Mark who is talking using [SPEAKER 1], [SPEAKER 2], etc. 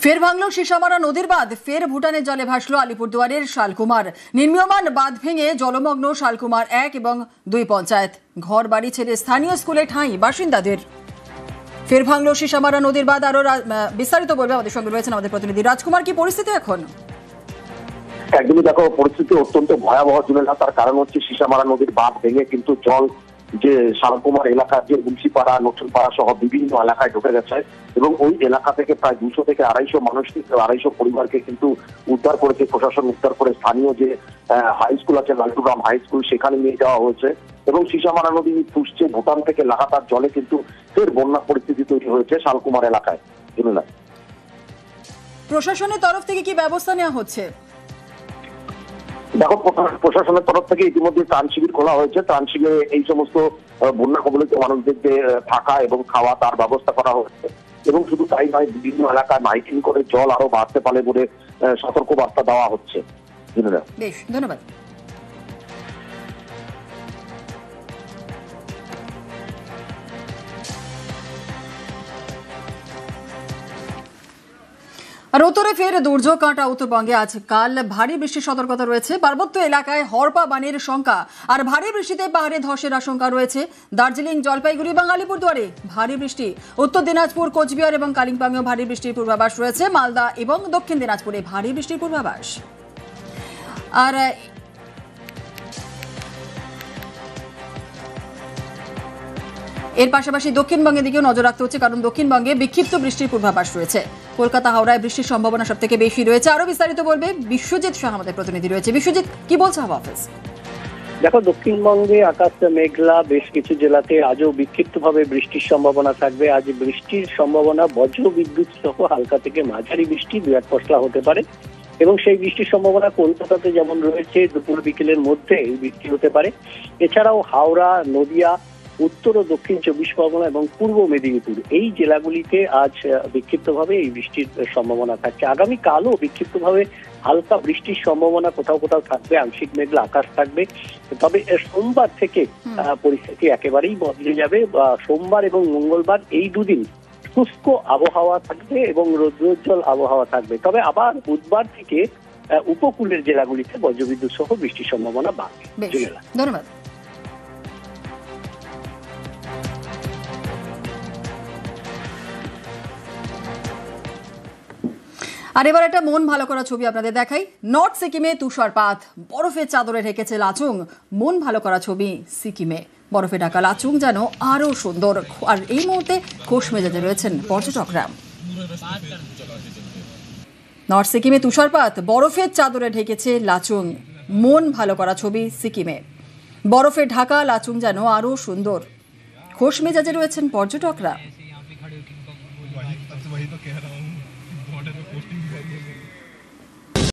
[SPEAKER 1] ফের ভাঙল সিসামারা নদীর বাঁধ, ফের ভুটানের জলে ভাসল আলিপুরদুয়ারের শালকুমার। নির্মীয়মান বাঁধ ভেঙে জলমগ্ন শালকুমার 1 এবং 2 পঞ্চায়েত। ঘর বাড়ি ছেড়ে স্থানীয় স্কুলে ঠাঁই বাসিন্দাদের। ফের ভাঙল সিসামারা নদীর বাঁধ। আরো বিস্তারিত বলবে আমাদের সঙ্গে রয়েছেন আমাদের প্রতিনিধি রাজকুমার। কি পরিস্থিতি এখন?
[SPEAKER 2] একদমই দেখো, পরিস্থিতি অত্যন্ত ভয়াবহ জুনেলা। তার কারণ হচ্ছে সিসামারা নদীর বাঁধ ভেঙে কিন্তু জল যে শালকুমার এলাকার যে মুন্সিপাড়া, নতুনপাড়া সহ বিভিন্ন এলাকায় ঢুকে গেছে এবং ওই এলাকা থেকে প্রায় 200 থেকে 250 মানুষকে, 250 পরিবারকে কিন্তু উদ্ধার করেছে প্রশাসন। উদ্ধার করে স্থানীয় যে হাই স্কুল আছে, লালটুগ্রাম হাই স্কুল, সেখানে নিয়ে যাওয়া হয়েছে এবং সিসামারা নদী ফুসছে ভুটান থেকে লাগাতার জলে কিন্তু ফের বন্যা পরিস্থিতি তৈরি হয়েছে শালকুমার এলাকায়। জুনেলা,
[SPEAKER 1] প্রশাসনের তরফ থেকে কি ব্যবস্থা নেওয়া হচ্ছে?
[SPEAKER 2] দেখো, প্রশাসনের তরফ থেকে ইতিমধ্যে ত্রাণ শিবির খোলা হয়েছে। ত্রাণ শিবিরে এই সমস্ত বন্যা কবলিত মানুষদেরকে থাকা এবং খাওয়া তার ব্যবস্থা করা হচ্ছে এবং শুধু তাই নয়, বিভিন্ন এলাকায় মাইকিং করে জল আরো বাড়তে পারে বলে সতর্ক বার্তা দেওয়া হচ্ছে।
[SPEAKER 1] বেশ, ধন্যবাদ। আর উত্তরে ফের দুর্যোগ কাঁটা উত্তরবঙ্গে। আজ কাল ভারী বৃষ্টির সতর্কতা রয়েছে। পার্বত্য এলাকায় হরপা বানের শঙ্কা আর ভারী বৃষ্টিতে পাহাড়ে ধসের আশঙ্কা রয়েছে। দার্জিলিং, জলপাইগুড়ি এবং আলিপুরদুয়ারে ভারী বৃষ্টি। উত্তর দিনাজপুর, কোচবিহার এবং কালিম্পংয়েও ভারী বৃষ্টির পূর্বাভাস রয়েছে। মালদা এবং দক্ষিণ দিনাজপুরে ভারী বৃষ্টির পূর্বাভাস। আর এর পাশাপাশি দক্ষিণবঙ্গের দিকেও নজর রাখতে হচ্ছে, কারণ দক্ষিণবঙ্গে বিক্ষিপ্ত বৃষ্টির পূর্বাভাস রয়েছে। কলকাতা, হাওড়ায় বৃষ্টির সম্ভাবনা সব থেকে বেশি রয়েছে। আরো বিস্তারিত বলবে বিশ্বজিৎ শাহ, আমাদের প্রতিনিধি রয়েছে। বিশ্বজিৎ, কি বলছে হাওয়া অফিস?
[SPEAKER 3] দেখো, দক্ষিণবঙ্গে আকাশ মেঘলা, বেশ কিছু জেলাতে আজও বিক্ষিপ্তভাবে বৃষ্টির সম্ভাবনা থাকবে। আজ বৃষ্টির সম্ভাবনা বজ্র বিদ্যুৎ সহ হালকা থেকে মাঝারি বৃষ্টি, 2-1 পশলা হতে পারে এবং সেই বৃষ্টির সম্ভাবনা কলকাতাতে যেমন রয়েছে, দুপুর বিকেলের মধ্যে এই বৃষ্টি হতে পারে। এছাড়াও হাওড়া, নদিয়া, উত্তর ও দক্ষিণ 24 পরগনা এবং পূর্ব মেদিনীপুর, এই জেলাগুলিতে আজ বিক্ষিপ্তভাবে এই বৃষ্টির সম্ভাবনা থাকছে। আগামীকালও বিক্ষিপ্তভাবে হালকা বৃষ্টির সম্ভাবনা কোথাও কোথাও থাকবে, আংশিক মেঘলা আকাশ থাকবে। তবে সোমবার থেকে পরিস্থিতি একেবারেই বদলে যাবে। সোমবার এবং মঙ্গলবার এই দুদিন শুষ্ক আবহাওয়া থাকবে এবং রৌদ্রোজ্জ্বল আবহাওয়া থাকবে। তবে আবার বুধবার থেকে উপকূলের জেলাগুলিতে বজ্রবিদ্যুৎ সহ বৃষ্টির সম্ভাবনা বাড়বে।
[SPEAKER 1] ধন্যবাদ। আর এবার একটা মন ভালো করা ছবি আপনাদের দেখাই। নর্থ সিকিমে তুষারপাত, বরফের চাদরে ঢেকেছে লাচুং। মন ভালো করা ছবি সিকিমে। বরফে ঢাকা লাচুং যেন আরো সুন্দর। আর এই মুহূর্তে খোশ মেজাজে রয়েছেন পর্যটকরা। নর্থ সিকিমে তুষারপাত, বরফের চাদরে ঢেকেছে লাচুং। মন ভালো করা ছবি সিকিমে। বরফে ঢাকা লাচুং যেন আরো সুন্দর। খোশ মেজাজে রয়েছেন পর্যটকরা।